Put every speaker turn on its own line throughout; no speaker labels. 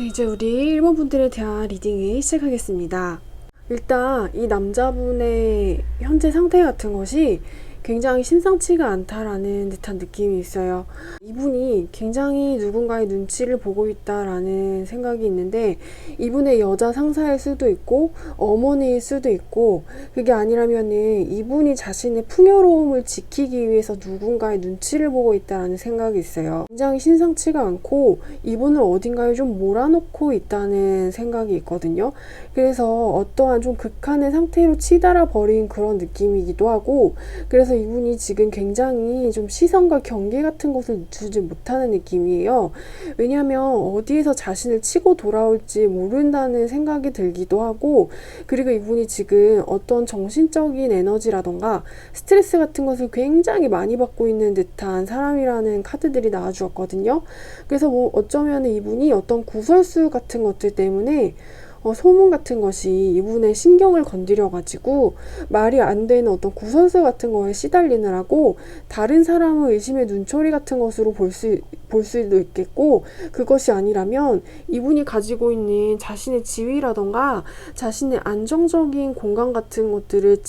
네, 이제 우리 1번 분들에 대한 리딩을 시작하겠습니다. 일단 이 남자분의 현재 상태 같은 것이 굉장히 심상치가 않다라는 듯한 느낌이 있어요. 이분이 굉장히 누군가의 눈치를 보고 있다라는 생각이 있는데, 이분의 여자 상사일 수도 있고 어머니일 수도 있고, 그게 아니라면은 이분이 자신의 풍요로움을 지키기 위해서 누군가의 눈치를 보고 있다라는 생각이 있어요. 굉장히 심상치가 않고 이분을 어딘가에 좀 몰아놓고 있다는 생각이 있거든요. 그래서 어떠한 좀 극한의 상태로 치달아 버린 그런 느낌이기도 하고, 그래서 이분이 지금 굉장히 좀 시선과 경계 같은 것을 주지 못하는 느낌이에요. 왜냐하면 어디에서 자신을 치고 돌아올지 모른다는 생각이 들기도 하고, 그리고 이분이 지금 어떤 정신적인 에너지라던가 스트레스 같은 것을 굉장히 많이 받고 있는 듯한 사람이라는 카드들이 나와주었거든요. 그래서 뭐 어쩌면 이분이 어떤 구설수 같은 것들 때문에 소문 같은 것이 이분의 신경을 건드려가지고 말이 안 되는 어떤 구설수 같은 거에 시달리느라고 다른 사람의 의심의 눈초리 같은 것으로 볼 수도 있겠고, 그것이 아니라면 이분이 가지고 있는 자신의 지위라던가 자신의 안정적인 공간 같은 것들을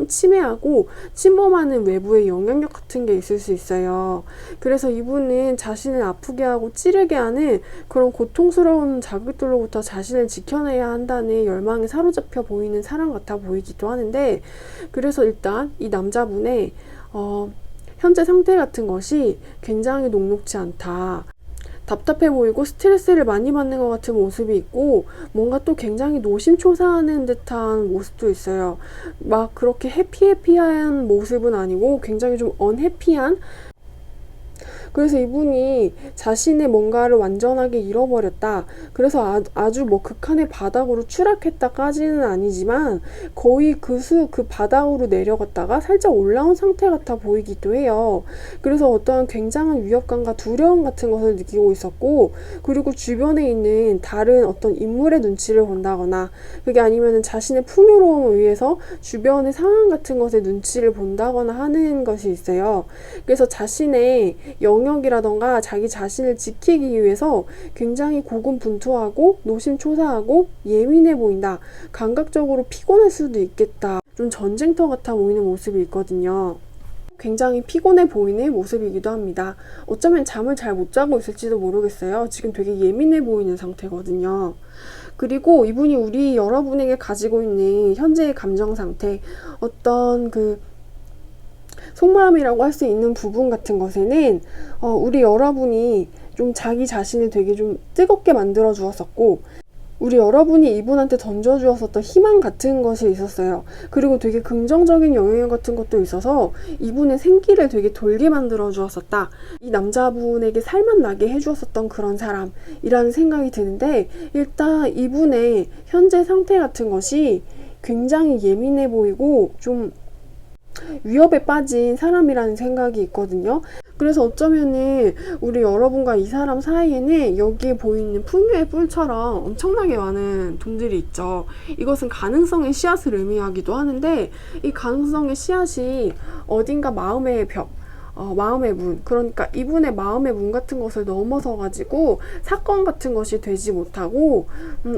침해하고 침범하는 외부의 영향력 같은 게 있을 수 있어요. 그래서 이분은 자신을 아프게 하고 찌르게 하는 그런 고통스러운 자극들로부터 자신을 지켜내야 한다는 열망에 사로잡혀 보이는 사람 같아 보이기도 하는데, 그래서 일단 이 남자분의 현재 상태 같은 것이 굉장히 녹록지 않다. 답답해 보이고 스트레스를 많이 받는 것 같은 모습이 있고, 뭔가 또 굉장히 노심초사하는 듯한 모습도 있어요. 막 그렇게 해피해피한 모습은 아니고 굉장히 좀 언해피한, 그래서 이분이 자신의 뭔가를 완전하게 잃어버렸다. 그래서 아주 뭐 극한의 바닥으로 추락했다까지는 아니지만 거의 그 바닥으로 내려갔다가 살짝 올라온 상태 같아 보이기도 해요. 그래서 어떠한 굉장한 위협감과 두려움 같은 것을 느끼고 있었고, 그리고 주변에 있는 다른 어떤 인물의 눈치를 본다거나, 그게 아니면 자신의 풍요로움을 위해서 주변의 상황 같은 것에 눈치를 본다거나 하는 것이 있어요. 그래서 자신의 영역이라던가 자기 자신을 지키기 위해서 굉장히 고군분투하고 노심초사하고 예민해 보인다. 감각적으로 피곤할 수도 있겠다. 좀 전쟁터 같아 보이는 모습이 있거든요. 굉장히 피곤해 보이는 모습이기도 합니다. 어쩌면 잠을 잘 못 자고 있을지도 모르겠어요. 지금 되게 예민해 보이는 상태거든요. 그리고 이분이 우리 여러분에게 가지고 있는 현재의 감정 상태, 어떤 그 속마음이라고 할 수 있는 부분 같은 것에는 우리 여러분이 좀 자기 자신을 되게 좀 뜨겁게 만들어 주었었고, 우리 여러분이 이분한테 던져주었었던 희망 같은 것이 있었어요. 그리고 되게 긍정적인 영향 같은 것도 있어서 이분의 생기를 되게 돌게 만들어 주었었다. 이 남자분에게 살만 나게 해주었었던 그런 사람이라는 생각이 드는데, 일단 이분의 현재 상태 같은 것이 굉장히 예민해 보이고 좀 위협에 빠진 사람이라는 생각이 있거든요. 그래서 어쩌면은 우리 여러분과 이 사람 사이에는 여기에 보이는 풍요의 뿔처럼 엄청나게 많은 돈들이 있죠. 이것은 가능성의 씨앗을 의미하기도 하는데, 이 가능성의 씨앗이 어딘가 마음의 벽, 마음의 문, 그러니까 이분의 마음의 문 같은 것을 넘어서 가지고 사건 같은 것이 되지 못하고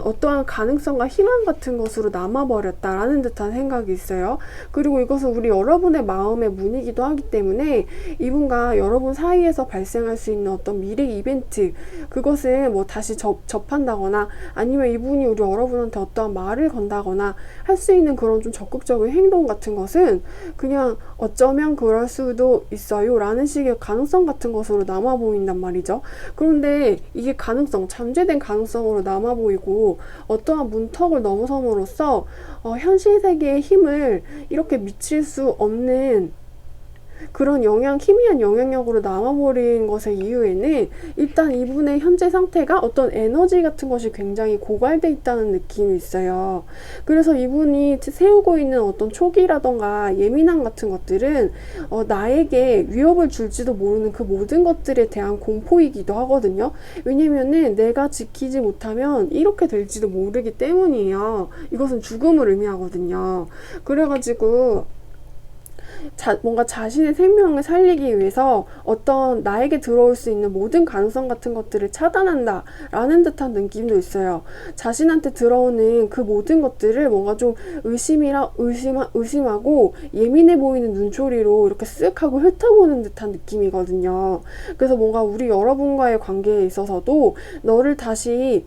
어떠한 가능성과 희망 같은 것으로 남아버렸다라는 듯한 생각이 있어요. 그리고 이것은 우리 여러분의 마음의 문이기도 하기 때문에 이분과 여러분 사이에서 발생할 수 있는 어떤 미래 이벤트, 그것을 뭐 다시 접한다거나 아니면 이분이 우리 여러분한테 어떠한 말을 건다거나 할 수 있는 그런 좀 적극적인 행동 같은 것은 그냥 어쩌면 그럴 수도 있어요 라는 식의 가능성 같은 것으로 남아 보인단 말이죠. 그런데 이게 가능성, 잠재된 가능성으로 남아 보이고, 어떠한 문턱을 넘어섬으로써 현실 세계의 힘을 이렇게 미칠 수 없는 그런 희미한 영향력으로 남아버린 것의 이유에는 일단 이분의 현재 상태가 어떤 에너지 같은 것이 굉장히 고갈돼 있다는 느낌이 있어요. 그래서 이분이 세우고 있는 어떤 촉이라던가 예민함 같은 것들은 나에게 위협을 줄지도 모르는 그 모든 것들에 대한 공포이기도 하거든요. 왜냐면은 내가 지키지 못하면 이렇게 될지도 모르기 때문이에요. 이것은 죽음을 의미하거든요. 그래가지고 뭔가 자신의 생명을 살리기 위해서 어떤 나에게 들어올 수 있는 모든 가능성 같은 것들을 차단한다 라는 듯한 느낌도 있어요. 자신한테 들어오는 그 모든 것들을 뭔가 좀 의심하고 예민해 보이는 눈초리로 이렇게 쓱 하고 훑어보는 듯한 느낌이거든요. 그래서 뭔가 우리 여러분과의 관계에 있어서도 너를 다시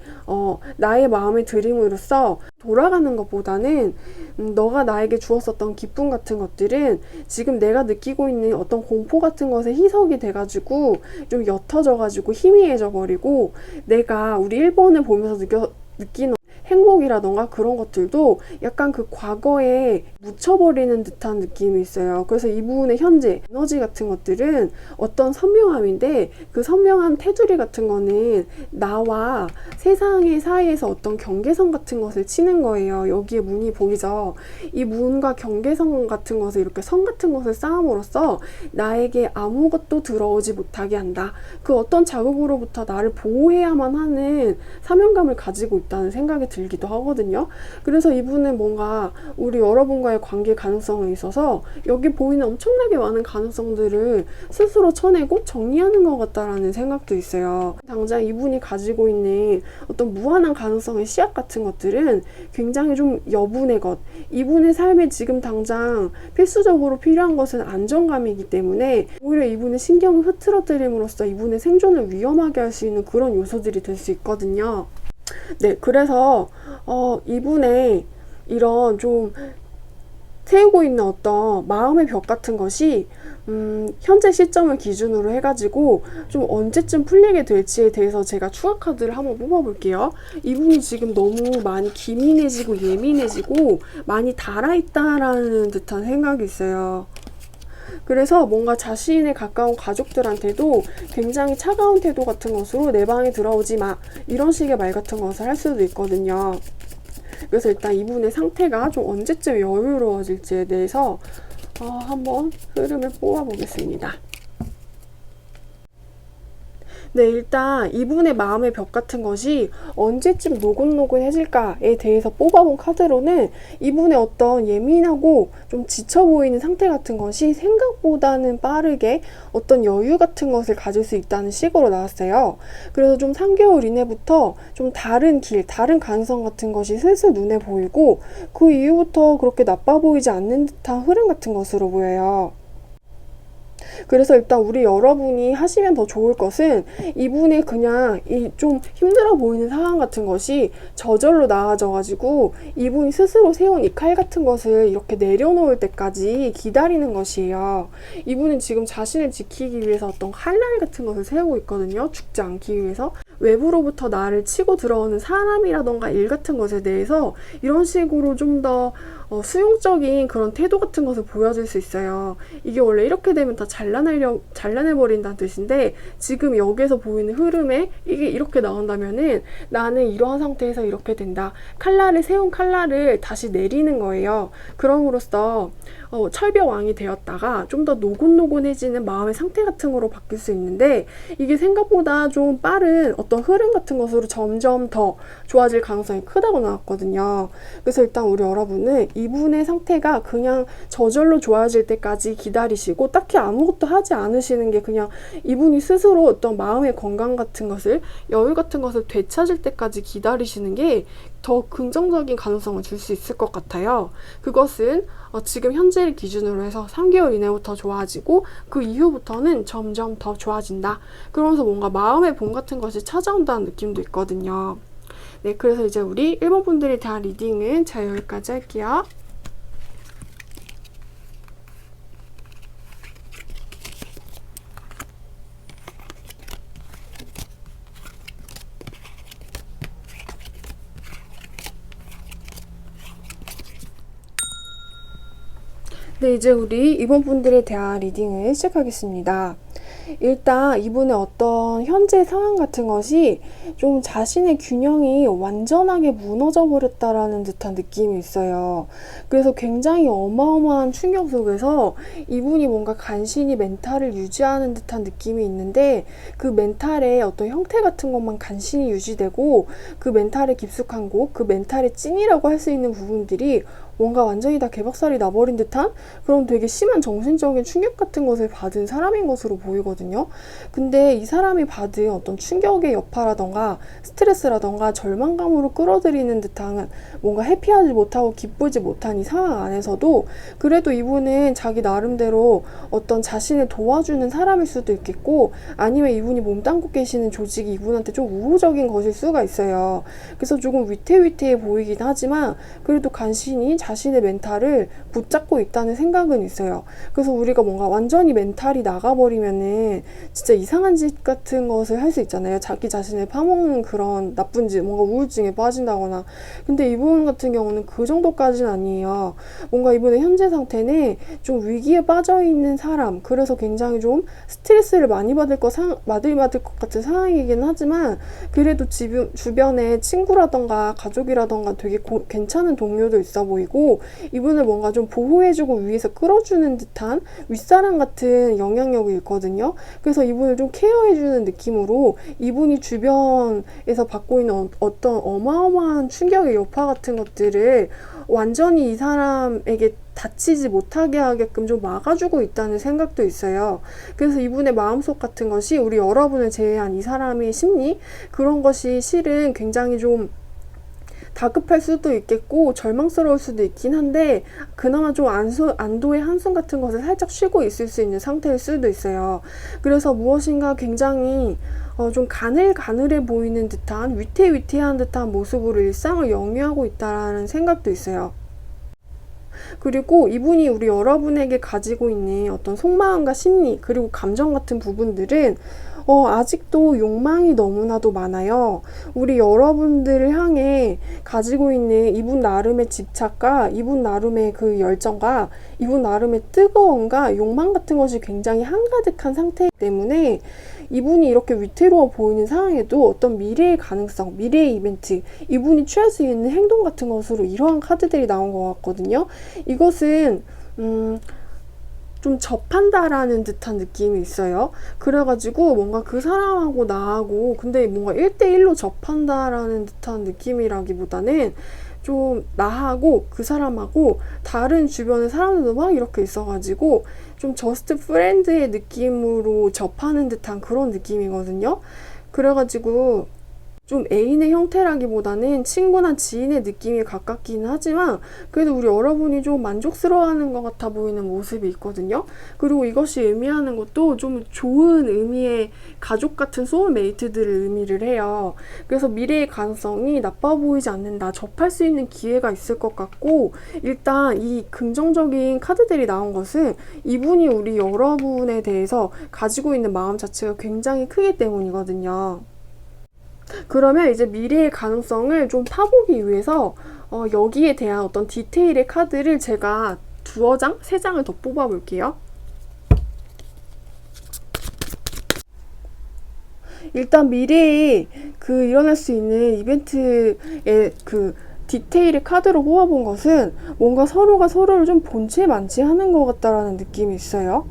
나의 마음에 들임으로써 돌아가는 것보다는 너가 나에게 주었었던 기쁨 같은 것들은 지금 내가 느끼고 있는 어떤 공포 같은 것에 희석이 돼가지고 좀 옅어져가지고 희미해져 버리고 내가 우리 1번을 보면서 느끼는 행복이라던가 그런 것들도 약간 그 과거에 묻혀버리는 듯한 느낌이 있어요. 그래서 이분의 현재 에너지 같은 것들은 어떤 선명함인데 그 선명한 테두리 같은 거는 나와 세상의 사이에서 어떤 경계선 같은 것을 치는 거예요. 여기에 문이 보이죠? 이 문과 경계선 같은 것을 이렇게 선 같은 것을 쌓음으로써 나에게 아무것도 들어오지 못하게 한다. 그 어떤 자극으로부터 나를 보호해야만 하는 사명감을 가지고 있다는 생각이 들기도 하거든요. 그래서 이분은 뭔가 우리 여러분과의 관계 가능성에 있어서 여기 보이는 엄청나게 많은 가능성들을 스스로 쳐내고 정리하는 것 같다라는 생각도 있어요. 당장 이분이 가지고 있는 어떤 무한한 가능성의 씨앗 같은 것들은 굉장히 좀 여분의 것, 이분의 삶에 지금 당장 필수적으로 필요한 것은 안정감이기 때문에 오히려 이분의 신경을 흐트러뜨림으로써 이분의 생존을 위험하게 할 수 있는 그런 요소들이 될 수 있거든요. 네, 그래서 이분의 이런 좀 세우고 있는 어떤 마음의 벽 같은 것이 현재 시점을 기준으로 해가지고 좀 언제쯤 풀리게 될지에 대해서 제가 추가 카드를 한번 뽑아볼게요. 이분이 지금 너무 많이 기민해지고 예민해지고 많이 달아있다라는 듯한 생각이 있어요. 그래서 뭔가 자신의 가까운 가족들한테도 굉장히 차가운 태도 같은 것으로 내 방에 들어오지 마, 이런 식의 말 같은 것을 할 수도 있거든요. 그래서 일단 이분의 상태가 좀 언제쯤 여유로워질지에 대해서 한번 흐름을 뽑아보겠습니다. 네, 일단 이분의 마음의 벽 같은 것이 언제쯤 노곤노곤해질까에 대해서 뽑아본 카드로는 이분의 어떤 예민하고 좀 지쳐 보이는 상태 같은 것이 생각보다는 빠르게 어떤 여유 같은 것을 가질 수 있다는 식으로 나왔어요. 그래서 좀 3개월 이내부터 좀 다른 길, 다른 가능성 같은 것이 슬슬 눈에 보이고 그 이후부터 그렇게 나빠 보이지 않는 듯한 흐름 같은 것으로 보여요. 그래서 일단 우리 여러분이 하시면 더 좋을 것은 이분의 그냥 이 좀 힘들어 보이는 상황 같은 것이 저절로 나아져가지고 이분이 스스로 세운 이 칼 같은 것을 이렇게 내려놓을 때까지 기다리는 것이에요. 이분은 지금 자신을 지키기 위해서 어떤 칼날 같은 것을 세우고 있거든요. 죽지 않기 위해서. 외부로부터 나를 치고 들어오는 사람이라던가 일 같은 것에 대해서 이런 식으로 좀 더 수용적인 그런 태도 같은 것을 보여줄 수 있어요. 이게 원래 이렇게 되면 다 잘라내버린다는 뜻인데 지금 여기에서 보이는 흐름에 이게 이렇게 나온다면은 나는 이러한 상태에서 이렇게 된다. 세운 칼날을 다시 내리는 거예요. 그럼으로써 철벽왕이 되었다가 좀 더 노곤노곤해지는 마음의 상태 같은 거로 바뀔 수 있는데 이게 생각보다 좀 빠른 어떤 흐름 같은 것으로 점점 더 좋아질 가능성이 크다고 나왔거든요. 그래서 일단 우리 여러분은 이분의 상태가 그냥 저절로 좋아질 때까지 기다리시고 딱히 아무것도 하지 않으시는 게 그냥 이분이 스스로 어떤 마음의 건강 같은 것을 여유 같은 것을 되찾을 때까지 기다리시는 게 더 긍정적인 가능성을 줄 수 있을 것 같아요. 그것은 지금 현재를 기준으로 해서 3개월 이내부터 좋아지고 그 이후부터는 점점 더 좋아진다. 그러면서 뭔가 마음의 봄 같은 것이 찾아온다는 느낌도 있거든요. 네, 그래서 이제 우리 1번 분들에 대한 리딩은 제가 여기까지 할게요. 네, 이제 우리 2번 분들에 대한 리딩을 시작하겠습니다. 일단 이분의 어떤 현재 상황 같은 것이 좀 자신의 균형이 완전하게 무너져 버렸다라는 듯한 느낌이 있어요. 그래서 굉장히 어마어마한 충격 속에서 이분이 뭔가 간신히 멘탈을 유지하는 듯한 느낌이 있는데 그 멘탈의 어떤 형태 같은 것만 간신히 유지되고 그 멘탈의 깊숙한 곳, 그 멘탈의 찐이라고 할 수 있는 부분들이 뭔가 완전히 다 개박살이 나버린 듯한 그런 되게 심한 정신적인 충격 같은 것을 받은 사람인 것으로 보이거든요. 근데 이 사람이 받은 어떤 충격의 여파라던가 스트레스라던가 절망감으로 끌어들이는 듯한 뭔가 해피하지 못하고 기쁘지 못한 이 상황 안에서도 그래도 이분은 자기 나름대로 어떤 자신을 도와주는 사람일 수도 있겠고, 아니면 이분이 몸담고 계시는 조직이 이분한테 좀 우호적인 것일 수가 있어요. 그래서 조금 위태위태해 보이긴 하지만 그래도 간신히 자신의 멘탈을 붙잡고 있다는 생각은 있어요. 그래서 우리가 뭔가 완전히 멘탈이 나가버리면은 진짜 이상한 짓 같은 것을 할 수 있잖아요. 자기 자신을 파먹는 그런 나쁜 짓, 뭔가 우울증에 빠진다거나. 근데 이분 같은 경우는 그 정도까지는 아니에요. 뭔가 이분의 현재 상태는 좀 위기에 빠져있는 사람, 그래서 굉장히 좀 스트레스를 많이 받을 것 같은 상황이긴 하지만 그래도 주변에 친구라던가 가족이라던가 되게 괜찮은 동료도 있어 보이고, 이분을 뭔가 좀 보호해주고 위에서 끌어주는 듯한 윗사람 같은 영향력이 있거든요. 그래서 이분을 좀 케어해주는 느낌으로 이분이 주변에서 받고 있는 어떤 어마어마한 충격의 여파 같은 것들을 완전히 이 사람에게 다치지 못하게 하게끔 좀 막아주고 있다는 생각도 있어요. 그래서 이분의 마음속 같은 것이, 우리 여러분을 제외한 이 사람의 심리, 그런 것이 실은 굉장히 좀 다급할 수도 있겠고 절망스러울 수도 있긴 한데, 그나마 좀 안도의 한숨 같은 것을 살짝 쉬고 있을 수 있는 상태일 수도 있어요. 그래서 무엇인가 굉장히 좀 가늘가늘해 보이는 듯한 위태위태한 듯한 모습으로 일상을 영위하고 있다라는 생각도 있어요. 그리고 이분이 우리 여러분에게 가지고 있는 어떤 속마음과 심리, 그리고 감정 같은 부분들은 아직도 욕망이 너무나도 많아요. 우리 여러분들을 향해 가지고 있는 이분 나름의 집착과 이분 나름의 그 열정과 이분 나름의 뜨거움과 욕망 같은 것이 굉장히 한가득한 상태이기 때문에 이분이 이렇게 위태로워 보이는 상황에도 어떤 미래의 가능성, 미래의 이벤트, 이분이 취할 수 있는 행동 같은 것으로 이러한 카드들이 나온 것 같거든요. 이것은 좀 접한다라는 듯한 느낌이 있어요. 그래가지고 뭔가 그 사람하고 나하고 근데 뭔가 1대1로 접한다라는 듯한 느낌이라기보다는 좀 나하고 그 사람하고 다른 주변의 사람들도 막 이렇게 있어가지고 좀 저스트 프렌드의 느낌으로 접하는 듯한 그런 느낌이거든요. 그래가지고 좀 애인의 형태라기보다는 친구나 지인의 느낌이 가깝긴 하지만 그래도 우리 여러분이 좀 만족스러워하는 것 같아 보이는 모습이 있거든요. 그리고 이것이 의미하는 것도 좀 좋은 의미의 가족 같은 소울메이트들을 의미를 해요. 그래서 미래의 가능성이 나빠 보이지 않는다. 접할 수 있는 기회가 있을 것 같고, 일단 이 긍정적인 카드들이 나온 것은 이분이 우리 여러분에 대해서 가지고 있는 마음 자체가 굉장히 크기 때문이거든요. 그러면 이제 미래의 가능성을 좀 파보기 위해서 여기에 대한 어떤 디테일의 카드를 제가 2장, 3장을 더 뽑아볼게요. 일단 미래에 일어날 수 있는 이벤트의 디테일의 카드로 뽑아본 것은 뭔가 서로가 서로를 좀 본체만치 하는 것 같다라는 느낌이 있어요.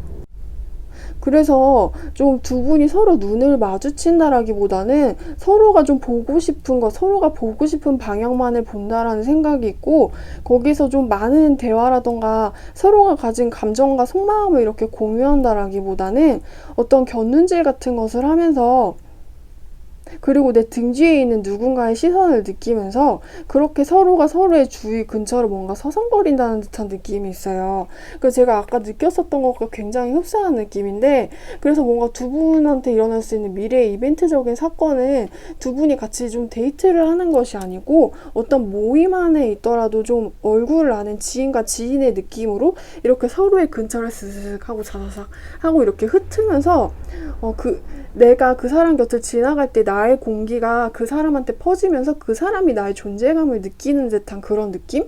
그래서 좀 두 분이 서로 눈을 마주친다라기보다는 서로가 좀 보고 싶은 것, 서로가 보고 싶은 방향만을 본다라는 생각이 있고, 거기서 좀 많은 대화라던가 서로가 가진 감정과 속마음을 이렇게 공유한다라기보다는 어떤 곁눈질 같은 것을 하면서, 그리고 내 등 뒤에 있는 누군가의 시선을 느끼면서 그렇게 서로가 서로의 주위 근처를 뭔가 서성거린다는 듯한 느낌이 있어요. 그래서 제가 아까 느꼈었던 것과 굉장히 흡사한 느낌인데, 그래서 뭔가 두 분한테 일어날 수 있는 미래의 이벤트적인 사건은 두 분이 같이 좀 데이트를 하는 것이 아니고 어떤 모임 안에 있더라도 좀 얼굴을 아는 지인과 지인의 느낌으로 이렇게 서로의 근처를 슥슥 하고 자사삭 하고 이렇게 흩으면서 내가 그 사람 곁을 지나갈 때 나의 공기가 그 사람한테 퍼지면서 그 사람이 나의 존재감을 느끼는 듯한 그런 느낌?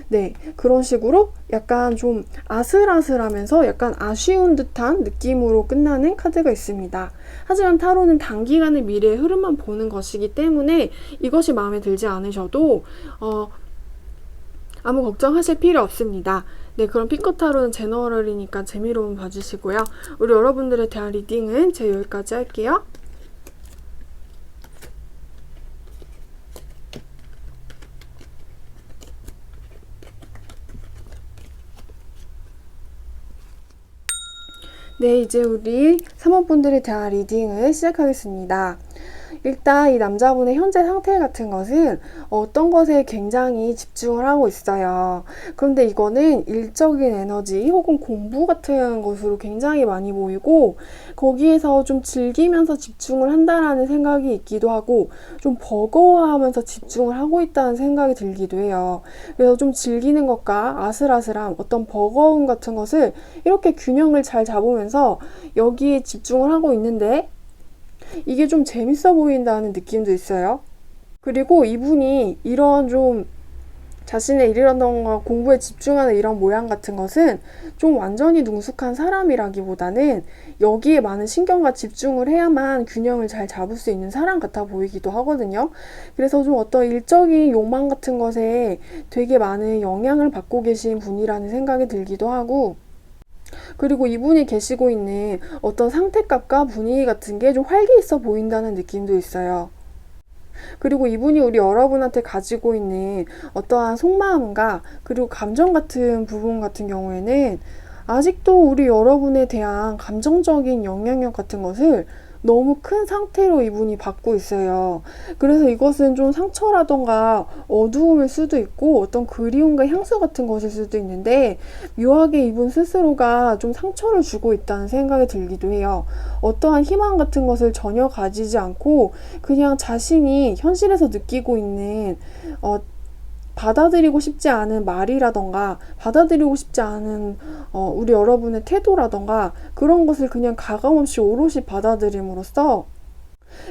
네, 그런 식으로 약간 좀 아슬아슬하면서 약간 아쉬운 듯한 느낌으로 끝나는 카드가 있습니다. 하지만 타로는 단기간의 미래의 흐름만 보는 것이기 때문에 이것이 마음에 들지 않으셔도 아무 걱정하실 필요 없습니다. 네, 그럼 피커타로는 제너럴이니까 재미로운 봐주시고요. 우리 여러분들에 대한 리딩은 제가 여기까지 할게요. 네, 이제 우리 사모분들에 대한 리딩을 시작하겠습니다. 일단 이 남자분의 현재 상태 같은 것은 어떤 것에 굉장히 집중을 하고 있어요. 그런데 이거는 일적인 에너지 혹은 공부 같은 것으로 굉장히 많이 보이고, 거기에서 좀 즐기면서 집중을 한다라는 생각이 있기도 하고, 좀 버거워하면서 집중을 하고 있다는 생각이 들기도 해요. 그래서 좀 즐기는 것과 아슬아슬함, 어떤 버거움 같은 것을 이렇게 균형을 잘 잡으면서 여기에 집중을 하고 있는데, 이게 좀 재밌어 보인다는 느낌도 있어요. 그리고 이분이 이런 좀 자신의 일이라던가 공부에 집중하는 이런 모양 같은 것은 좀 완전히 능숙한 사람이라기보다는 여기에 많은 신경과 집중을 해야만 균형을 잘 잡을 수 있는 사람 같아 보이기도 하거든요. 그래서 좀 어떤 일적인 욕망 같은 것에 되게 많은 영향을 받고 계신 분이라는 생각이 들기도 하고, 그리고 이분이 계시고 있는 어떤 상태값과 분위기 같은 게 좀 활기 있어 보인다는 느낌도 있어요. 그리고 이분이 우리 여러분한테 가지고 있는 어떠한 속마음과 그리고 감정 같은 부분 같은 경우에는 아직도 우리 여러분에 대한 감정적인 영향력 같은 것을 너무 큰 상태로 이분이 받고 있어요. 그래서 이것은 좀 상처라던가 어두움일 수도 있고 어떤 그리움과 향수 같은 것일 수도 있는데, 묘하게 이분 스스로가 좀 상처를 주고 있다는 생각이 들기도 해요. 어떠한 희망 같은 것을 전혀 가지지 않고 그냥 자신이 현실에서 느끼고 있는 받아들이고 싶지 않은 말이라던가 받아들이고 싶지 않은 우리 여러분의 태도라던가 그런 것을 그냥 가감없이 오롯이 받아들임으로써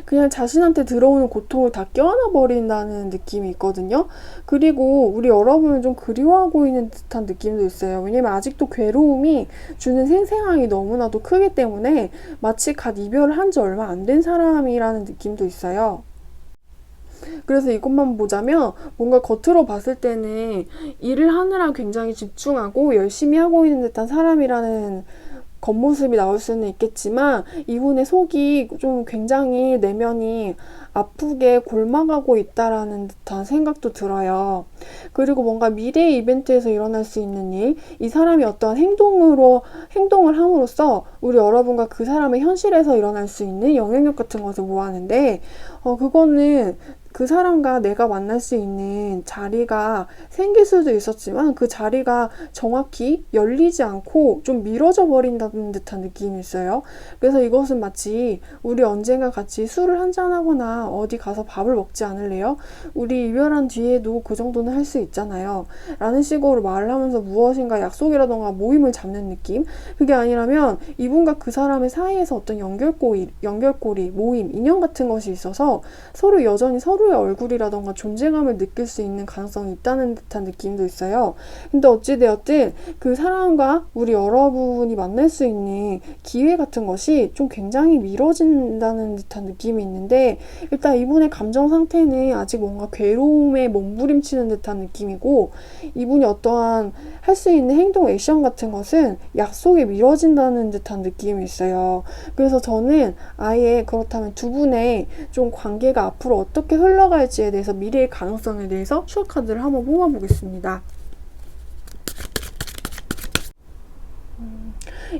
그냥 자신한테 들어오는 고통을 다 껴안아 버린다는 느낌이 있거든요. 그리고 우리 여러분을 좀 그리워하고 있는 듯한 느낌도 있어요. 왜냐면 아직도 괴로움이 주는 생생함이 너무나도 크기 때문에 마치 갓 이별을 한 지 얼마 안 된 사람이라는 느낌도 있어요. 그래서 이것만 보자면 뭔가 겉으로 봤을 때는 일을 하느라 굉장히 집중하고 열심히 하고 있는 듯한 사람이라는 겉모습이 나올 수는 있겠지만, 이분의 속이 좀 굉장히 내면이 아프게 골마가고 있다라는 듯한 생각도 들어요. 그리고 뭔가 미래의 이벤트에서 일어날 수 있는 일, 이 사람이 어떠한 행동을 함으로써 우리 여러분과 그 사람의 현실에서 일어날 수 있는 영향력 같은 것을 모았는데, 그거는 그 사람과 내가 만날 수 있는 자리가 생길 수도 있었지만 그 자리가 정확히 열리지 않고 좀 미뤄져 버린다는 듯한 느낌이 있어요. 그래서 이것은 마치 우리 언젠가 같이 술을 한잔하거나 어디 가서 밥을 먹지 않을래요? 우리 이별한 뒤에도 그 정도는 할 수 있잖아요. 라는 식으로 말을 하면서 무엇인가 약속이라던가 모임을 잡는 느낌? 그게 아니라면 이분과 그 사람의 사이에서 어떤 연결고리, 모임, 인연 같은 것이 있어서 서로 여전히 서로의 얼굴이라던가 존재감을 느낄 수 있는 가능성이 있다는 듯한 느낌도 있어요. 근데 어찌되었든 그 사람과 우리 여러분이 만날 수 있는 기회 같은 것이 좀 굉장히 미뤄진다는 듯한 느낌이 있는데, 일단 이분의 감정 상태는 아직 뭔가 괴로움에 몸부림치는 듯한 느낌이고, 이분이 어떠한 할 수 있는 행동, 액션 같은 것은 약속에 미뤄진다는 듯한 느낌이 있어요. 그래서 저는 아예 그렇다면 두 분의 좀 관계가 앞으로 어떻게 흘러갈지에 대해서, 미래의 가능성에 대해서 추억 카드를 한번 뽑아보겠습니다.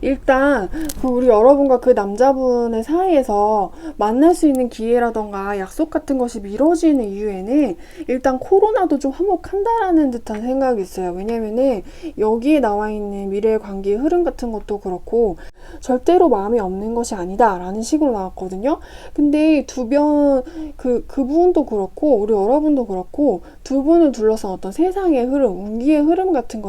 일단 우리 여러분과 그 남자분의 사이에서 만날 수 있는 기회라던가 약속 같은 것이 미뤄지는 이유에는 일단 코로나도 좀 한몫한다라는 듯한 생각이 있어요. 왜냐면은 여기에 나와 있는 미래의 관계의 흐름 같은 것도 그렇고 절대로 마음이 없는 것이 아니다 라는 식으로 나왔거든요. 근데 그분도 그렇고 우리 여러분도 그렇고 두 분을 둘러싼 어떤 세상의 흐름, 운기의 흐름 같은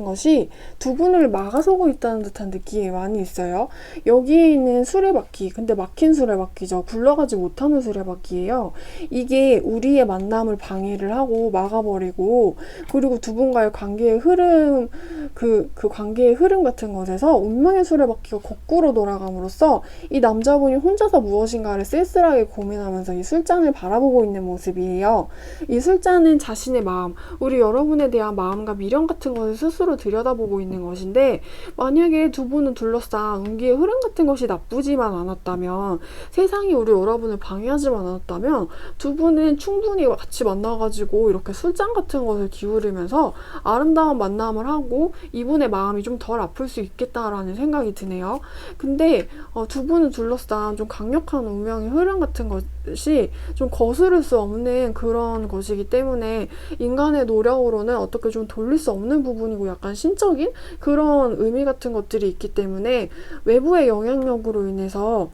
것이 두 분을 막아서고 있다는 듯한 느낌이 많이 있어요. 여기에 있는 수레바퀴, 근데 막힌 수레바퀴죠. 굴러가지 못하는 수레바퀴예요. 이게 우리의 만남을 방해를 하고 막아버리고, 그리고 두 분과의 관계의 흐름, 그 관계의 흐름 같은 것에서 운명의 수레바퀴가 거꾸로 돌아감으로써 이 남자분이 혼자서 무엇인가를 쓸쓸하게 고민하면서 이 술잔을 바라보고 있는 모습이에요. 이 술잔은 자신의 마음, 우리 여러분에 대한 마음과 미련 같은 것을 스스로 들여다보고 있는 것인데, 만약 만약에 두 분을 둘러싼 운기의 흐름 같은 것이 나쁘지만 않았다면, 세상이 우리 여러분을 방해하지만 않았다면, 두 분은 충분히 같이 만나가지고 이렇게 술잔 같은 것을 기울이면서 아름다운 만남을 하고 이분의 마음이 좀 덜 아플 수 있겠다라는 생각이 드네요. 근데 두 분을 둘러싼 좀 강력한 운명의 흐름 같은 것이 좀 거스를 수 없는 그런 것이기 때문에 인간의 노력으로는 어떻게 좀 돌릴 수 없는 부분이고, 약간 신적인 그런 의미 같은 것들이 있기 때문에 외부의 영향력으로 인해서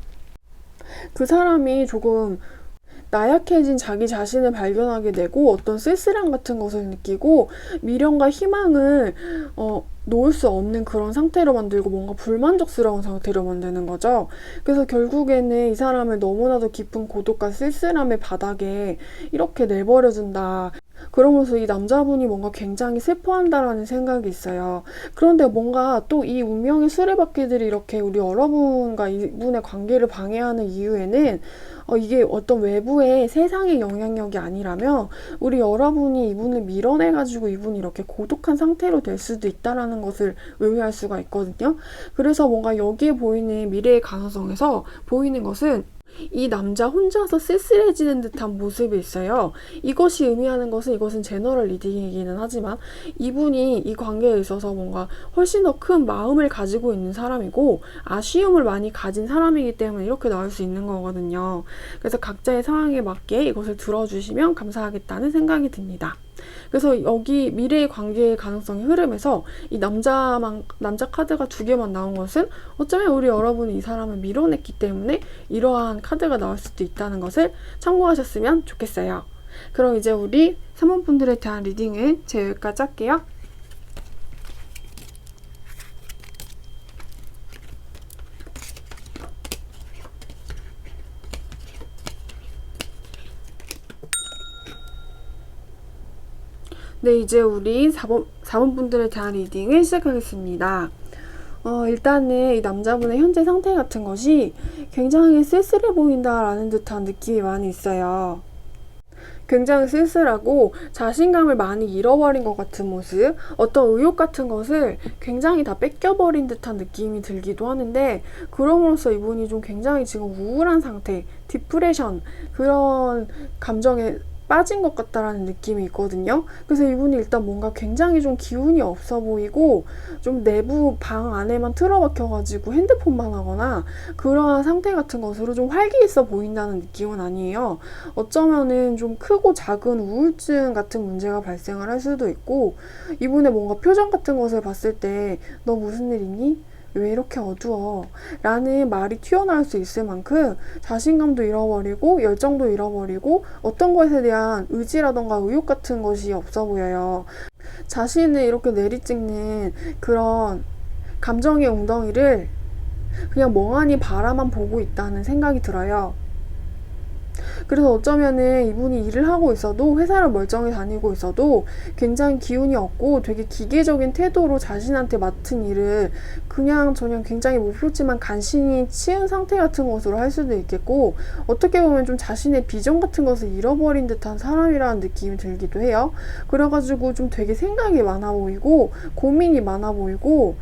그 사람이 조금 나약해진 자기 자신을 발견하게 되고 어떤 쓸쓸함 같은 것을 느끼고 미련과 희망을 놓을 수 없는 그런 상태로 만들고 뭔가 불만족스러운 상태로 만드는 거죠. 그래서 결국에는 이 사람을 너무나도 깊은 고독과 쓸쓸함의 바닥에 이렇게 내버려둔다. 그러면서 이 남자분이 뭔가 굉장히 슬퍼한다라는 생각이 있어요. 그런데 뭔가 또 이 운명의 수레바퀴들이 이렇게 우리 여러분과 이분의 관계를 방해하는 이유에는 이게 어떤 외부의 세상의 영향력이 아니라면 우리 여러분이 이분을 밀어내가지고 이분이 이렇게 고독한 상태로 될 수도 있다라는 것을 의미할 수가 있거든요. 그래서 뭔가 여기에 보이는 미래의 가능성에서 보이는 것은 이 남자 혼자서 쓸쓸해지는 듯한 모습이 있어요. 이것이 의미하는 것은, 이것은 제너럴 리딩이기는 하지만 이분이 이 관계에 있어서 뭔가 훨씬 더 큰 마음을 가지고 있는 사람이고 아쉬움을 많이 가진 사람이기 때문에 이렇게 나올 수 있는 거거든요. 그래서 각자의 상황에 맞게 이것을 들어주시면 감사하겠다는 생각이 듭니다. 그래서 여기 미래의 관계의 가능성의 흐름에서 이 남자 카드가 두 개만 나온 것은 어쩌면 우리 여러분이 이 사람을 밀어냈기 때문에 이러한 카드가 나올 수도 있다는 것을 참고하셨으면 좋겠어요. 그럼 이제 우리 사모분들에 대한 리딩은 제가 여기까지 할게요. 네, 이제 우리 4번 분들에 대한 리딩을 시작하겠습니다. 일단은 이 남자분의 현재 상태 같은 것이 굉장히 쓸쓸해 보인다라는 듯한 느낌이 많이 있어요. 굉장히 쓸쓸하고 자신감을 많이 잃어버린 것 같은 모습, 어떤 의욕 같은 것을 굉장히 다 뺏겨버린 듯한 느낌이 들기도 하는데, 그럼으로써 이분이 좀 굉장히 지금 우울한 상태, 디프레션, 그런 감정에 빠진 것 같다라는 느낌이 있거든요. 그래서 이분이 일단 뭔가 굉장히 좀 기운이 없어 보이고 좀 내부 방 안에만 틀어박혀가지고 핸드폰만 하거나 그러한 상태 같은 것으로 좀 활기 있어 보인다는 느낌은 아니에요. 어쩌면은 좀 크고 작은 우울증 같은 문제가 발생을 할 수도 있고, 이분의 뭔가 표정 같은 것을 봤을 때 너 무슨 일 있니? 왜 이렇게 어두워? 라는 말이 튀어나올 수 있을 만큼 자신감도 잃어버리고 열정도 잃어버리고 어떤 것에 대한 의지라던가 의욕 같은 것이 없어 보여요. 자신을 이렇게 내리찍는 그런 감정의 웅덩이를 그냥 멍하니 바라만 보고 있다는 생각이 들어요. 그래서 어쩌면은 이분이 일을 하고 있어도, 회사를 멀쩡히 다니고 있어도 굉장히 기운이 없고 되게 기계적인 태도로 자신한테 맡은 일을 그냥 저냥 굉장히 목표치만 간신히 치은 상태 같은 것으로 할 수도 있겠고, 어떻게 보면 좀 자신의 비전 같은 것을 잃어버린 듯한 사람이라는 느낌이 들기도 해요. 그래가지고 좀 되게 생각이 많아 보이고 고민이 많아 보이고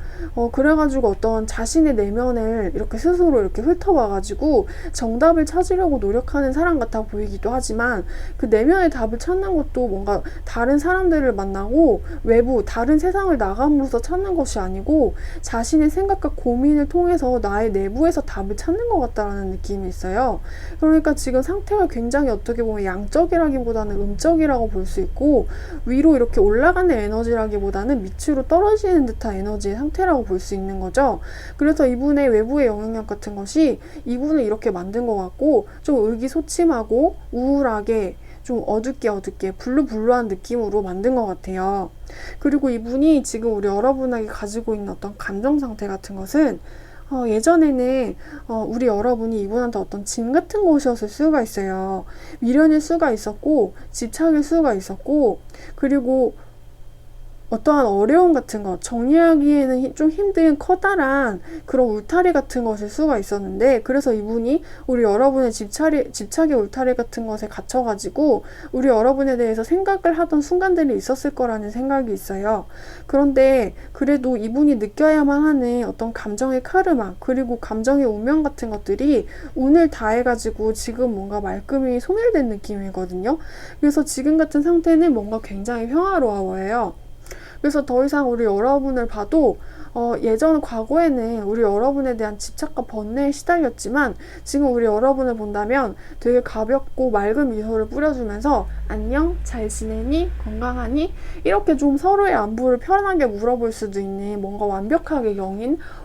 그래가지고 어떤 자신의 내면을 이렇게 스스로 이렇게 훑어봐가지고 정답을 찾으려고 노력하는 사람 같아 보이기도 하지만, 그 내면의 답을 찾는 것도 뭔가 다른 사람들을 만나고 외부 다른 세상을 나감으로써 찾는 것이 아니고 자신의 생각과 고민을 통해서 나의 내부에서 답을 찾는 것 같다라는 느낌이 있어요. 그러니까 지금 상태가 굉장히 어떻게 보면 양적이라기보다는 음적이라고 볼 수 있고, 위로 이렇게 올라가는 에너지라기보다는 밑으로 떨어지는 듯한 에너지의 상태라고 볼 수 있는 거죠. 그래서 이분의 외부의 영향력 같은 것이 이분을 이렇게 만든 것 같고, 좀 의기소침하고 우울하게 좀 어둡게 블루블루한 느낌으로 만든 것 같아요. 그리고 이분이 지금 우리 여러분에게 가지고 있는 어떤 감정 상태 같은 것은 예전에는 우리 여러분이 이분한테 어떤 짐 같은 것이었을 수가 있어요. 미련일 수가 있었고 집착일 수가 있었고, 그리고 어떠한 어려움 같은 것, 정리하기에는 좀 힘든 커다란 그런 울타리 같은 것일 수가 있었는데, 그래서 이분이 우리 여러분의 집착의 울타리 같은 것에 갇혀가지고 우리 여러분에 대해서 생각을 하던 순간들이 있었을 거라는 생각이 있어요. 그런데 그래도 이분이 느껴야만 하는 어떤 감정의 카르마, 그리고 감정의 운명 같은 것들이 운을 다해가지고 지금 뭔가 말끔히 소멸된 느낌이거든요. 그래서 지금 같은 상태는 뭔가 굉장히 평화로워요. 그래서 더 이상 우리 여러분을 봐도 예전 과거에는 우리 여러분에 대한 집착과 번뇌에 시달렸지만 지금 우리 여러분을 본다면 되게 가볍고 맑은 미소를 뿌려주면서 안녕? 잘 지내니? 건강하니? 이렇게 좀 서로의 안부를 편하게 물어볼 수도 있는 뭔가 완벽하게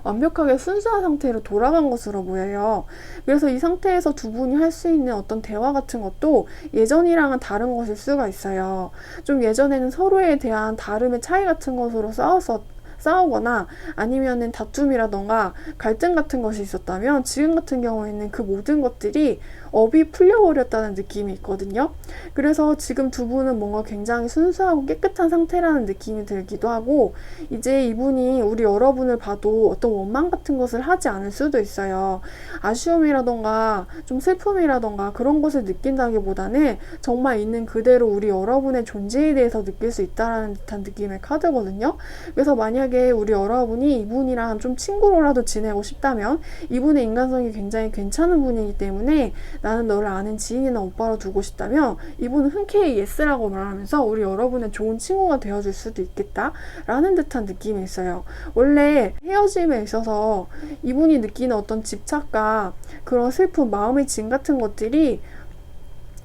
완벽하게 순수한 상태로 돌아간 것으로 보여요. 그래서 이 상태에서 두 분이 할 수 있는 어떤 대화 같은 것도 예전이랑은 다른 것일 수가 있어요. 좀 예전에는 서로에 대한 다름의 차이 같은 것으로 싸우거나 아니면은 다툼이라던가 갈등 같은 것이 있었다면 지금 같은 경우에는 그 모든 것들이 업이 풀려버렸다는 느낌이 있거든요. 그래서 지금 두 분은 뭔가 굉장히 순수하고 깨끗한 상태라는 느낌이 들기도 하고, 이제 이분이 우리 여러분을 봐도 어떤 원망 같은 것을 하지 않을 수도 있어요. 아쉬움이라던가 좀 슬픔이라던가 그런 것을 느낀다기보다는 정말 있는 그대로 우리 여러분의 존재에 대해서 느낄 수 있다라는 듯한 느낌의 카드거든요. 그래서 만약에 우리 여러분이 이분이랑 좀 친구로라도 지내고 싶다면, 이분의 인간성이 굉장히 괜찮은 분이기 때문에 나는 너를 아는 지인이나 오빠로 두고 싶다면 이분은 흔쾌히 예스라고 말하면서 우리 여러분의 좋은 친구가 되어줄 수도 있겠다 라는 듯한 느낌이 있어요. 원래 헤어짐에 있어서 이분이 느끼는 어떤 집착과 그런 슬픔, 마음의 짐 같은 것들이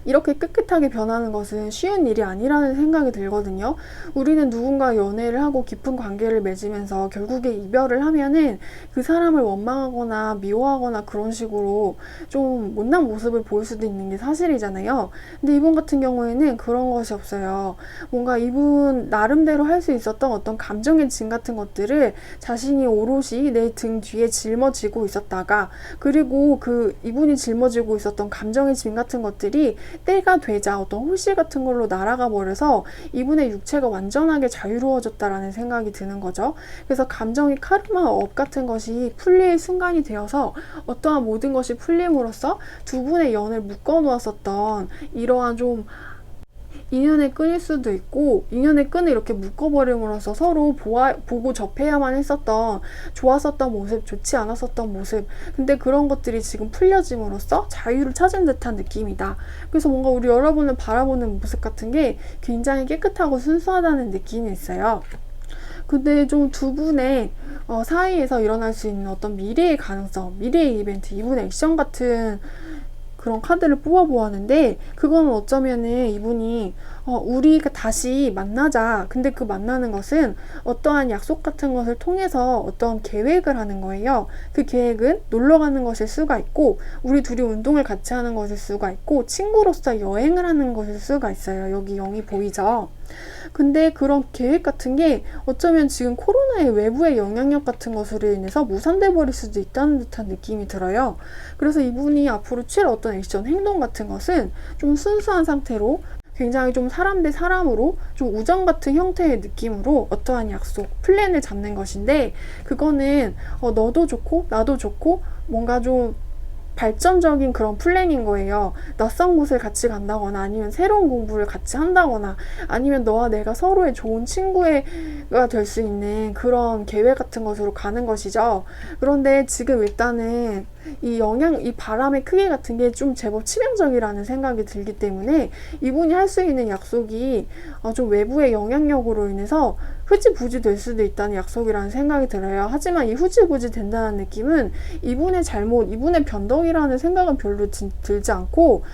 이렇게 깨끗하게 변하는 것은 쉬운 일이 아니라는 생각이 들거든요. 우리는 누군가 연애를 하고 깊은 관계를 맺으면서 결국에 이별을 하면은 그 사람을 원망하거나 미워하거나 그런 식으로 좀 못난 모습을 보일 수도 있는 게 사실이잖아요. 근데 이분 같은 경우에는 그런 것이 없어요. 뭔가 이분 나름대로 할 수 있었던 어떤 감정의 짐 같은 것들을 자신이 오롯이 내 등 뒤에 짊어지고 있었다가, 그리고 이분이 짊어지고 있었던 감정의 짐 같은 것들이 때가 되자 어떤 홀씨 같은 걸로 날아가 버려서 이분의 육체가 완전하게 자유로워졌다라는 생각이 드는 거죠. 그래서 감정의 카르마 업 같은 것이 풀릴 순간이 되어서 어떠한 모든 것이 풀림으로써 두 분의 연을 묶어 놓았었던 이러한 좀 인연의 끈일 수도 있고, 인연의 끈을 이렇게 묶어버림으로써 서로 보고 접해야만 했었던 좋았었던 모습, 좋지 않았었던 모습, 근데 그런 것들이 지금 풀려짐으로써 자유를 찾은 듯한 느낌이다. 그래서 뭔가 우리 여러분을 바라보는 모습 같은 게 굉장히 깨끗하고 순수하다는 느낌이 있어요. 근데 좀 두 분의 사이에서 일어날 수 있는 어떤 미래의 가능성, 미래의 이벤트, 이분의 액션 같은 그런 카드를 뽑아보았는데, 그거는 어쩌면은 이분이 우리가 다시 만나자, 근데 그 만나는 것은 어떠한 약속 같은 것을 통해서 어떤 계획을 하는 거예요. 그 계획은 놀러 가는 것일 수가 있고, 우리 둘이 운동을 같이 하는 것일 수가 있고, 친구로서 여행을 하는 것일 수가 있어요. 여기 0이 보이죠? 근데 그런 계획 같은 게 어쩌면 지금 코로나의 외부의 영향력 같은 것으로 인해서 무산돼 버릴 수도 있다는 듯한 느낌이 들어요. 그래서 이분이 앞으로 취할 어떤 액션, 행동 같은 것은 좀 순수한 상태로 굉장히 좀 사람 대 사람으로 좀 우정 같은 형태의 느낌으로 어떠한 약속, 플랜을 잡는 것인데, 그거는 너도 좋고 나도 좋고 뭔가 좀 발전적인 그런 플랜인 거예요. 낯선 곳을 같이 간다거나 아니면 새로운 공부를 같이 한다거나 아니면 너와 내가 서로의 좋은 친구가 될 수 있는 그런 계획 같은 것으로 가는 것이죠. 그런데 지금 일단은 이 바람의 크기 같은 게 좀 제법 치명적이라는 생각이 들기 때문에 이분이 할 수 있는 약속이 좀 외부의 영향력으로 인해서 흐지부지 될 수도 있다는 약속이라는 생각이 들어요. 하지만 이 흐지부지 된다는 느낌은 이분의 잘못, 이분의 변덕이라는 생각은 별로 들지 않고,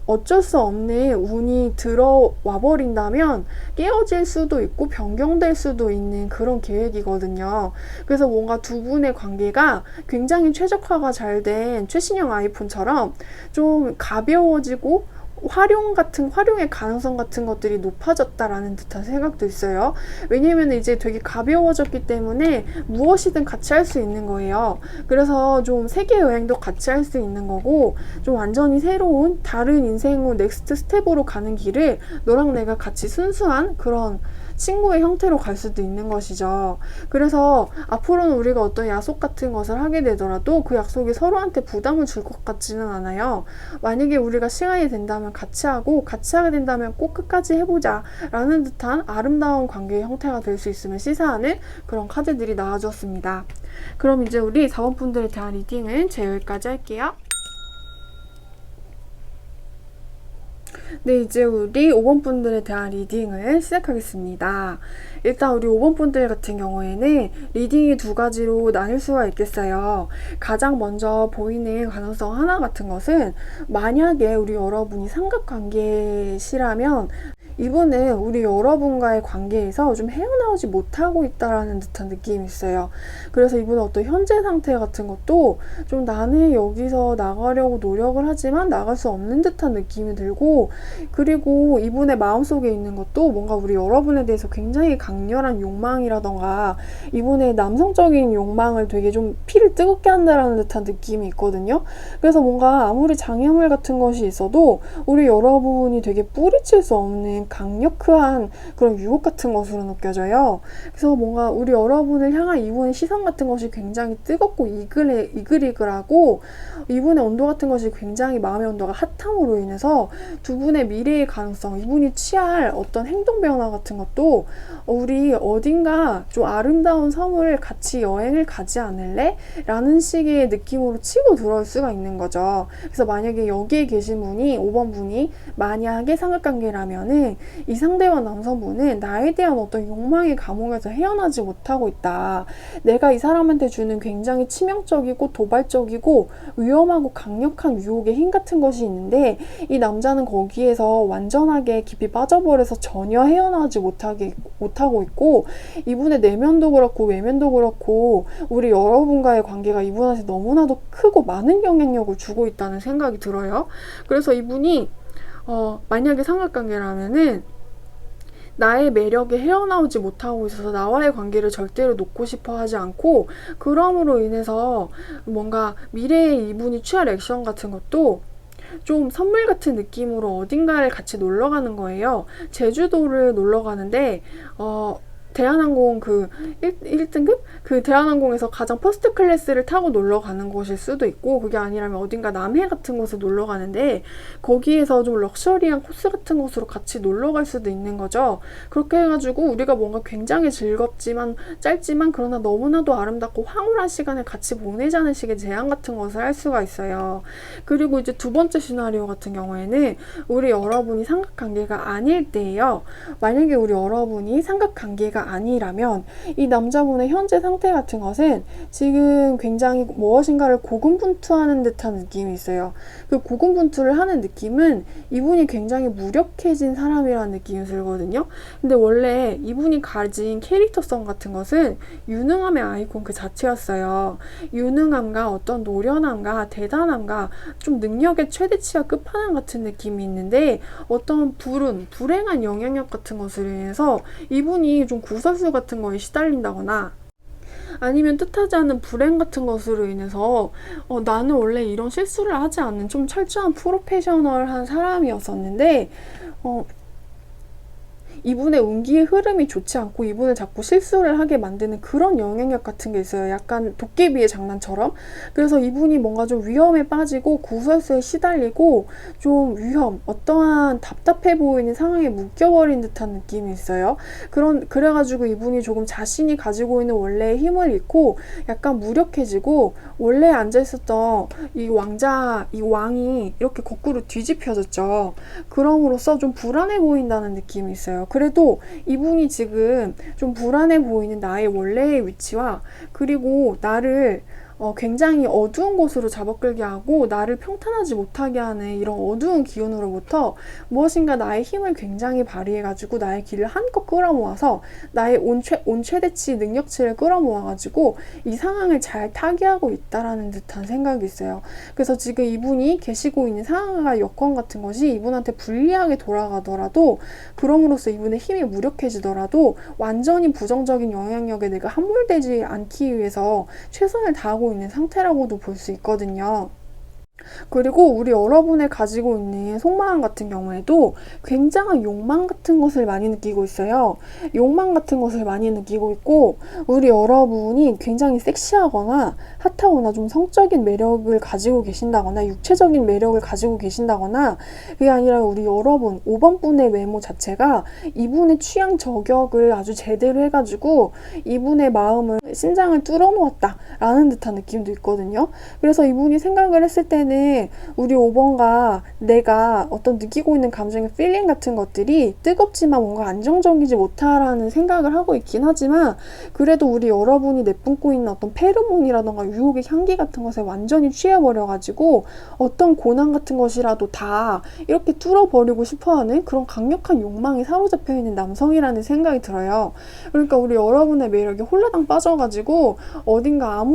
어쩔 수 없는 운이 들어와 버린다면 깨어질 수도 있고 변경될 수도 있는 그런 계획이거든요. 그래서 뭔가 두 분의 관계가 굉장히 최적화가 잘 된 최신형 아이폰처럼 좀 가벼워지고 활용의 가능성 같은 것들이 높아졌다라는 듯한 생각도 있어요. 왜냐면 이제 되게 가벼워졌기 때문에 무엇이든 같이 할 수 있는 거예요. 그래서 좀 세계 여행도 같이 할 수 있는 거고, 좀 완전히 새로운 다른 인생의 넥스트 스텝으로 가는 길을 너랑 내가 같이 순수한 그런 친구의 형태로 갈 수도 있는 것이죠. 그래서 앞으로는 우리가 어떤 약속 같은 것을 하게 되더라도 그 약속이 서로한테 부담을 줄 것 같지는 않아요. 만약에 우리가 시간이 된다면 같이 하고, 같이 하게 된다면 꼭 끝까지 해보자 라는 듯한 아름다운 관계의 형태가 될 수 있음을 시사하는 그런 카드들이 나와주었습니다. 그럼 이제 우리 4번 분들에 대한 리딩은 제 여기까지 할게요. 네, 이제 우리 5번 분들에 대한 리딩을 시작하겠습니다. 일단 우리 5번 분들 같은 경우에는 리딩이 두 가지로 나뉠 수가 있겠어요. 가장 먼저 보이는 가능성 하나 같은 것은, 만약에 우리 여러분이 삼각관계시라면 이분은 우리 여러분과의 관계에서 좀 헤어나오지 못하고 있다라는 듯한 느낌이 있어요. 그래서 이분의 어떤 현재 상태 같은 것도 좀 나는 여기서 나가려고 노력을 하지만 나갈 수 없는 듯한 느낌이 들고, 그리고 이분의 마음속에 있는 것도 뭔가 우리 여러분에 대해서 굉장히 강렬한 욕망이라던가 이분의 남성적인 욕망을 되게 좀 피를 뜨겁게 한다라는 듯한 느낌이 있거든요. 그래서 뭔가 아무리 장애물 같은 것이 있어도 우리 여러분이 되게 뿌리칠 수 없는 강력한 그런 유혹 같은 것으로 느껴져요. 그래서 뭔가 우리 여러분을 향한 이분의 시선 같은 것이 굉장히 뜨겁고 이글이글하고, 이분의 온도 같은 것이 굉장히 마음의 온도가 핫함으로 인해서 두 분의 미래의 가능성, 이분이 취할 어떤 행동 변화 같은 것도 우리 어딘가 좀 아름다운 섬을 같이 여행을 가지 않을래? 라는 식의 느낌으로 치고 들어올 수가 있는 거죠. 그래서 만약에 여기에 계신 분이 5번 분이 만약에 삼각관계라면은 이 상대와 남성분은 나에 대한 어떤 욕망의 감옥에서 헤어나지 못하고 있다. 내가 이 사람한테 주는 굉장히 치명적이고 도발적이고 위험하고 강력한 유혹의 힘 같은 것이 있는데, 이 남자는 거기에서 완전하게 깊이 빠져버려서 전혀 헤어나오지 못하고 있고, 이분의 내면도 그렇고 외면도 그렇고 우리 여러분과의 관계가 이분한테 너무나도 크고 많은 영향력을 주고 있다는 생각이 들어요. 그래서 이분이 만약에 삼각관계라면은 나의 매력에 헤어나오지 못하고 있어서 나와의 관계를 절대로 놓고 싶어 하지 않고, 그럼으로 인해서 뭔가 미래에 이분이 취할 액션 같은 것도 좀 선물 같은 느낌으로 어딘가를 같이 놀러 가는 거예요. 제주도를 놀러 가는데 대한항공 그 1등급? 그 대한항공에서 가장 퍼스트 클래스를 타고 놀러 가는 곳일 수도 있고, 그게 아니라면 어딘가 남해 같은 곳을 놀러 가는데 거기에서 좀 럭셔리한 코스 같은 곳으로 같이 놀러 갈 수도 있는 거죠. 그렇게 해가지고 우리가 뭔가 굉장히 즐겁지만 짧지만 그러나 너무나도 아름답고 황홀한 시간을 같이 보내자는 식의 제안 같은 것을 할 수가 있어요. 그리고 이제 두 번째 시나리오 같은 경우에는 우리 여러분이 삼각관계가 아닐 때예요. 만약에 우리 여러분이 삼각관계가 아니라면 이 남자분의 현재 상태 같은 것은 지금 굉장히 무엇인가를 고군분투하는 듯한 느낌이 있어요. 그 고군분투를 하는 느낌은 이분이 굉장히 무력해진 사람이라는 느낌이 들거든요. 근데 원래 이분이 가진 캐릭터성 같은 것은 유능함의 아이콘 그 자체였어요. 유능함과 어떤 노련함과 대단함과 좀 능력의 최대치와 끝판왕 같은 느낌이 있는데, 어떤 불행한 영향력 같은 것으로 인해서 이분이 좀 구설수 같은 거에 시달린다거나 아니면 뜻하지 않은 불행 같은 것으로 인해서 나는 원래 이런 실수를 하지 않는 좀 철저한 프로페셔널한 사람이었었는데 이분의 운기의 흐름이 좋지 않고 이분을 자꾸 실수를 하게 만드는 그런 영향력 같은 게 있어요. 약간 도깨비의 장난처럼. 그래서 이분이 뭔가 좀 위험에 빠지고 구설수에 시달리고 좀 어떠한 답답해 보이는 상황에 묶여버린 듯한 느낌이 있어요. 그래가지고 이분이 조금 자신이 가지고 있는 원래의 힘을 잃고 약간 무력해지고, 원래 앉아있었던 이 왕이 이렇게 거꾸로 뒤집혀졌죠. 그럼으로써 좀 불안해 보인다는 느낌이 있어요. 그래도 이분이 지금 좀 불안해 보이는 나의 원래의 위치와 그리고 나를 굉장히 어두운 곳으로 잡아끌게 하고 나를 평탄하지 못하게 하는 이런 어두운 기운으로부터 무엇인가 나의 힘을 굉장히 발휘해가지고 나의 길을 한껏 끌어모아서 나의 온 최대치 능력치를 끌어모아가지고 이 상황을 잘 타개하고 있다라는 듯한 생각이 있어요. 그래서 지금 이분이 계시고 있는 상황과 여건 같은 것이 이분한테 불리하게 돌아가더라도, 그럼으로써 이분의 힘이 무력해지더라도 완전히 부정적인 영향력에 내가 함몰되지 않기 위해서 최선을 다하고 있는 상태라고도 볼 수 있거든요. 그리고 우리 여러분의 가지고 있는 속마음 같은 경우에도 굉장한 욕망 같은 것을 많이 느끼고 있어요. 욕망 같은 것을 많이 느끼고 있고, 우리 여러분이 굉장히 섹시하거나 핫하거나 좀 성적인 매력을 가지고 계신다거나 육체적인 매력을 가지고 계신다거나, 그게 아니라 우리 여러분 5번 분의 외모 자체가 이분의 취향 저격을 아주 제대로 해가지고 이분의 마음을, 심장을 뚫어놓았다 라는 듯한 느낌도 있거든요. 그래서 이분이 생각을 했을 때는 우리 5번과 내가 어떤 느끼고 있는 감정의 필링 같은 것들이 뜨겁지만 뭔가 안정적이지 못하라는 생각을 하고 있긴 하지만, 그래도 우리 여러분이 내뿜고 있는 어떤 페로몬이라던가 유혹의 향기 같은 것에 완전히 취해버려가지고 어떤 고난 같은 것이라도 다 이렇게 뚫어버리고 싶어하는 그런 강력한 욕망이 사로잡혀 있는 남성이라는 생각이 들어요. 그러니까 우리 여러분의 매력에 홀라당 빠져가지고 어딘가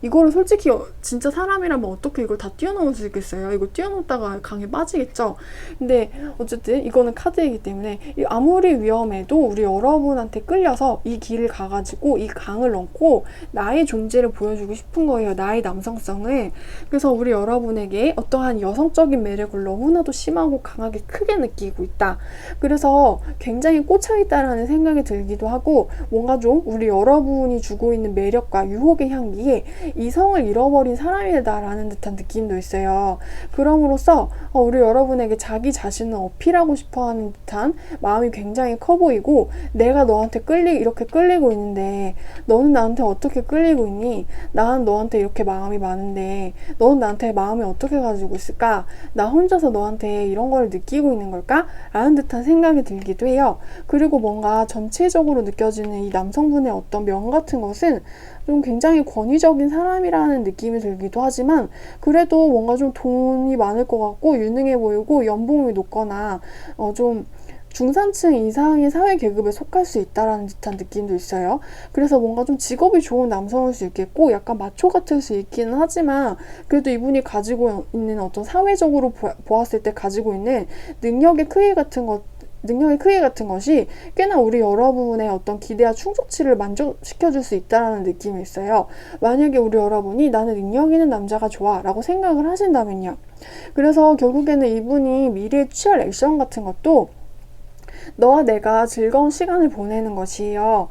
이거를 솔직히 진짜 사람이라면 어떻게 이걸 다 뛰어넘을 수 있겠어요? 이거 뛰어넘다가 강에 빠지겠죠? 근데 어쨌든 이거는 카드이기 때문에 아무리 위험해도 우리 여러분한테 끌려서 이 길을 가가지고 이 강을 넘고 나의 존재를 보여주고 싶은 거예요. 나의 남성성을. 그래서 우리 여러분에게 어떠한 여성적인 매력을 너무나도 심하고 강하게 크게 느끼고 있다. 그래서 굉장히 꽂혀있다라는 생각이 들기도 하고, 뭔가 좀 우리 여러분이 주고 있는 매력과 유혹의 향기에 이성을 잃어버린 사람이다라는 듯한 느낌도 있어요. 그럼으로써 우리 여러분에게 자기 자신을 어필하고 싶어하는 듯한 마음이 굉장히 커 보이고, 내가 너한테 이렇게 끌리고 있는데 너는 나한테 어떻게 끌리고 있니? 나는 너한테 이렇게 마음이 많은데 너는 나한테 마음이 어떻게 가지고 있을까? 나 혼자서 너한테 이런 걸 느끼고 있는 걸까? 라는 듯한 생각이 들기도 해요. 그리고 뭔가 전체적으로 느껴지는 이 남성분의 어떤 면 같은 것은 좀 굉장히 권위적인 사람이라는 느낌이 들기도 하지만, 그래도 뭔가 좀 돈이 많을 것 같고 유능해 보이고 연봉이 높거나 좀 중산층 이상의 사회 계급에 속할 수 있다라는 듯한 느낌도 있어요. 그래서 뭔가 좀 직업이 좋은 남성일 수 있겠고 약간 마초 같을 수 있기는 하지만, 그래도 이분이 가지고 있는 어떤 사회적으로 보았을 때 가지고 있는 능력의 크기 같은 것이 꽤나 우리 여러분의 어떤 기대와 충족치를 만족시켜줄 수 있다는 느낌이 있어요. 만약에 우리 여러분이 나는 능력 있는 남자가 좋아 라고 생각을 하신다면요. 그래서 결국에는 이분이 미래에 취할 액션 같은 것도 너와 내가 즐거운 시간을 보내는 것이에요.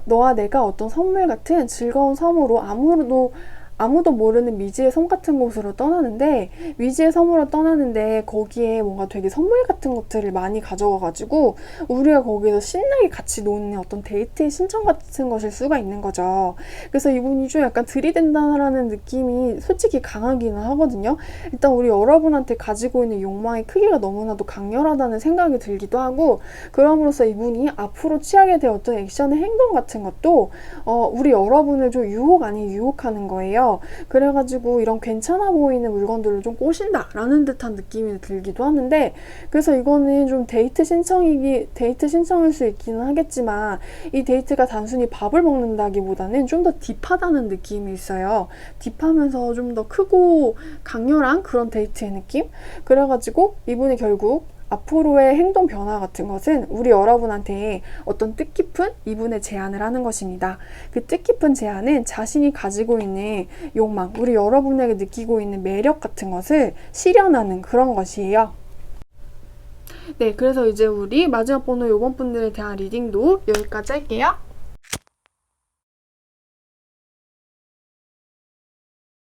너와 내가 어떤 선물 같은 즐거운 섬으로 아무도 모르는 미지의 섬 같은 곳으로 떠나는데, 미지의 섬으로 떠나는데 거기에 뭔가 되게 선물 같은 것들을 많이 가져와가지고 우리가 거기서 신나게 같이 노는 어떤 데이트의 신청 같은 것일 수가 있는 거죠. 그래서 이분이 좀 약간 들이댄다라는 느낌이 솔직히 강하기는 하거든요. 일단 우리 여러분한테 가지고 있는 욕망의 크기가 너무나도 강렬하다는 생각이 들기도 하고, 그럼으로써 이분이 앞으로 취하게 될 어떤 액션의 행동 같은 것도 우리 여러분을 좀 유혹 아닌 유혹하는 거예요. 그래가지고 이런 괜찮아 보이는 물건들을 좀 꼬신다 라는 듯한 느낌이 들기도 하는데, 그래서 이거는 좀 데이트 신청일 수 있기는 하겠지만, 이 데이트가 단순히 밥을 먹는다기보다는 좀 더 딥하다는 느낌이 있어요. 딥하면서 좀 더 크고 강렬한 그런 데이트의 느낌? 그래가지고 이분이 결국 앞으로의 행동 변화 같은 것은 우리 여러분한테 어떤 뜻깊은 이분의 제안을 하는 것입니다. 그 뜻깊은 제안은 자신이 가지고 있는 욕망, 우리 여러분에게 느끼고 있는 매력 같은 것을 실현하는 그런 것이에요. 네, 그래서 이제 우리 마지막 번호 5번 분들에 대한 리딩도 여기까지 할게요.